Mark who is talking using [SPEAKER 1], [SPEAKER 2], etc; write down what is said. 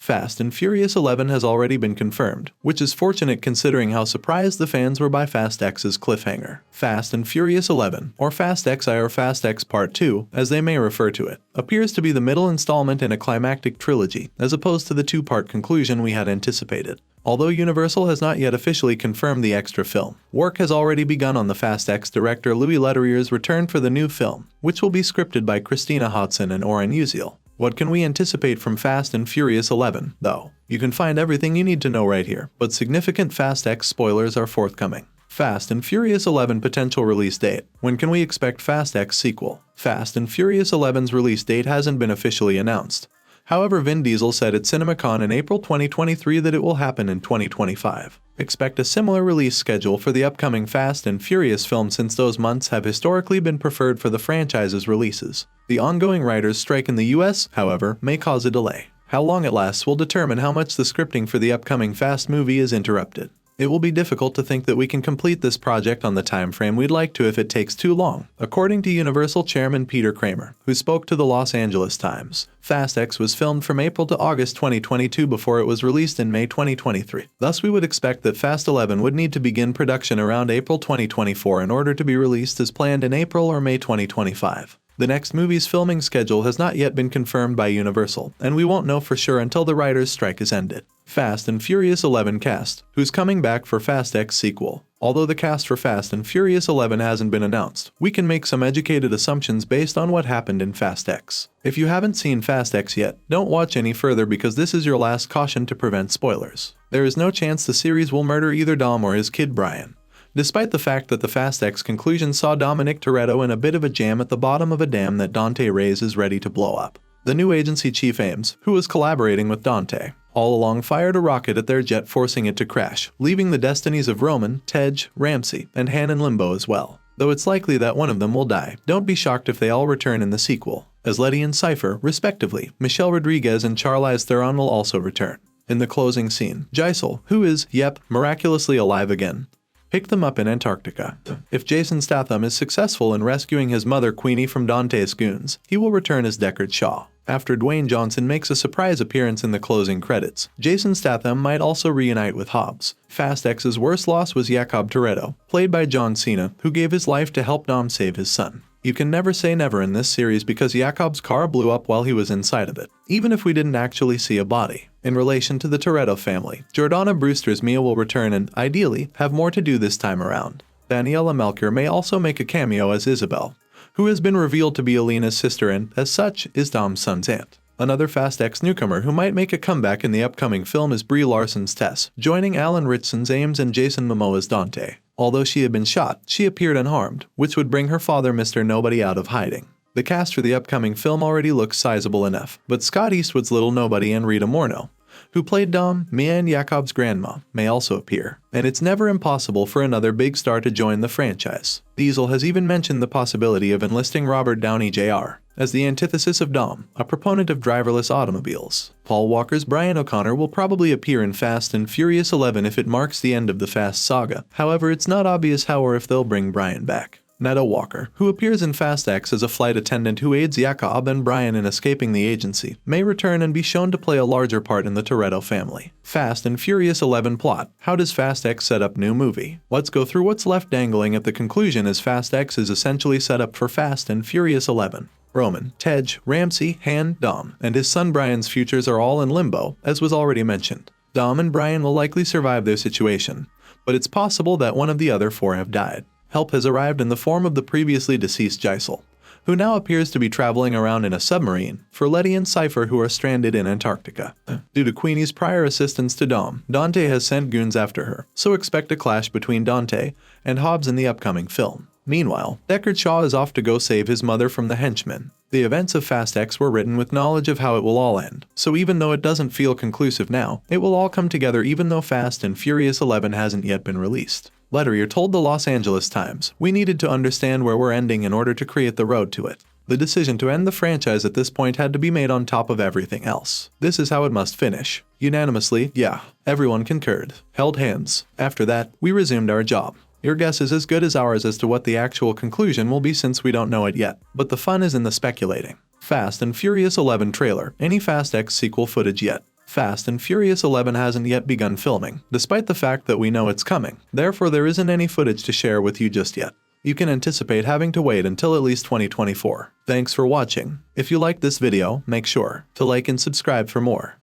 [SPEAKER 1] Fast and Furious 11 has already been confirmed, which is fortunate considering how surprised the fans were by Fast X's cliffhanger. Fast and Furious 11, or Fast XI or Fast X Part 2, as they may refer to it, appears to be the middle installment in a climactic trilogy, as opposed to the two-part conclusion we had anticipated. Although Universal has not yet officially confirmed the extra film, work has already begun on the Fast X director Louis Leterrier's return for the new film, which will be scripted by Christina Hodson and Oren Uziel. What can we anticipate from Fast and Furious 11, though? You can find everything you need to know right here, but significant Fast X spoilers are forthcoming. Fast and Furious 11 potential release date. When can we expect Fast X sequel? Fast and Furious 11's release date hasn't been officially announced. However, Vin Diesel said at CinemaCon in April 2023 that it will happen in 2025. Expect a similar release schedule for the upcoming Fast and Furious film since those months have historically been preferred for the franchise's releases. The ongoing writers' strike in the US, however, may cause a delay. How long it lasts will determine how much the scripting for the upcoming Fast movie is interrupted. It will be difficult to think that we can complete this project on the time frame we'd like to if it takes too long, according to Universal chairman Peter Kramer, who spoke to the Los Angeles Times. Fast X was filmed from April to August 2022 before it was released in May 2023. Thus, we would expect that Fast 11 would need to begin production around April 2024 in order to be released as planned in April or May 2025. The next movie's filming schedule has not yet been confirmed by Universal, and we won't know for sure until the writers' strike is ended. Fast and Furious 11 cast, who's coming back for Fast X sequel. Although the cast for Fast and Furious 11 hasn't been announced, we can make some educated assumptions based on what happened in Fast X. If you haven't seen Fast X yet, don't watch any further because this is your last caution to prevent spoilers. There is no chance the series will murder either Dom or his kid Brian. Despite the fact that the Fast X conclusion saw Dominic Toretto in a bit of a jam at the bottom of a dam that Dante Reyes is ready to blow up. The new agency chief Ames, who was collaborating with Dante, all along fired a rocket at their jet forcing it to crash, leaving the destinies of Roman, Tej, Ramsey, and Han in limbo as well. Though it's likely that one of them will die, don't be shocked if they all return in the sequel. As Letty and Cypher, respectively, Michelle Rodriguez and Charlize Theron will also return. In the closing scene, Giselle, who is, miraculously alive again, picked them up in Antarctica. If Jason Statham is successful in rescuing his mother Queenie from Dante's goons, he will return as Deckard Shaw. After Dwayne Johnson makes a surprise appearance in the closing credits, Jason Statham might also reunite with Hobbs. Fast X's worst loss was Jakob Toretto, played by John Cena, who gave his life to help Dom save his son. You can never say never in this series because Jakob's car blew up while he was inside of it, even if we didn't actually see a body. In relation to the Toretto family, Jordana Brewster's Mia will return and, ideally, have more to do this time around. Daniela Melchior may also make a cameo as Isabel, who has been revealed to be Alina's sister and, as such, is Dom's son's aunt. Another Fast X newcomer who might make a comeback in the upcoming film is Brie Larson's Tess, joining Alan Ritchson's Ames and Jason Momoa's Dante. Although she had been shot, she appeared unharmed, which would bring her father Mr. Nobody out of hiding. The cast for the upcoming film already looks sizable enough, but Scott Eastwood's Little Nobody and Rita Moreno, who played Dom, Mia and Jakob's grandma, may also appear. And it's never impossible for another big star to join the franchise. Diesel has even mentioned the possibility of enlisting Robert Downey Jr. as the antithesis of Dom, a proponent of driverless automobiles. Paul Walker's Brian O'Connor will probably appear in Fast and Furious 11 if it marks the end of the Fast saga. However, it's not obvious how or if they'll bring Brian back. Netta Walker, who appears in Fast X as a flight attendant who aids Jakob and Brian in escaping the agency, may return and be shown to play a larger part in the Toretto family. Fast and Furious 11 plot. How does Fast X set up new movie? Let's go through what's left dangling at the conclusion as Fast X is essentially set up for Fast and Furious 11. Roman, Tej, Ramsey, Han, Dom, and his son Brian's futures are all in limbo, as was already mentioned. Dom and Brian will likely survive their situation, but it's possible that one of the other four have died. Help has arrived in the form of the previously deceased Giselle, who now appears to be traveling around in a submarine, for Letty and Cypher who are stranded in Antarctica. Due to Queenie's prior assistance to Dom, Dante has sent goons after her, so expect a clash between Dante and Hobbs in the upcoming film. Meanwhile, Deckard Shaw is off to go save his mother from the henchmen. The events of Fast X were written with knowledge of how it will all end, so even though it doesn't feel conclusive now, it will all come together even though Fast and Furious 11 hasn't yet been released. Leterrier told the Los Angeles Times, "We needed to understand where we're ending in order to create the road to it. The decision to end the franchise at this point had to be made on top of everything else. This is how it must finish." Unanimously, everyone concurred, held hands. After that, we resumed our job. Your guess is as good as ours as to what the actual conclusion will be since we don't know it yet, but the fun is in the speculating. Fast and Furious 11 trailer. Any Fast X sequel footage yet? Fast and Furious 11 hasn't yet begun filming, despite the fact that we know it's coming. Therefore, there isn't any footage to share with you just yet. You can anticipate having to wait until at least 2024. Thanks for watching. If you liked this video, make sure to like and subscribe for more.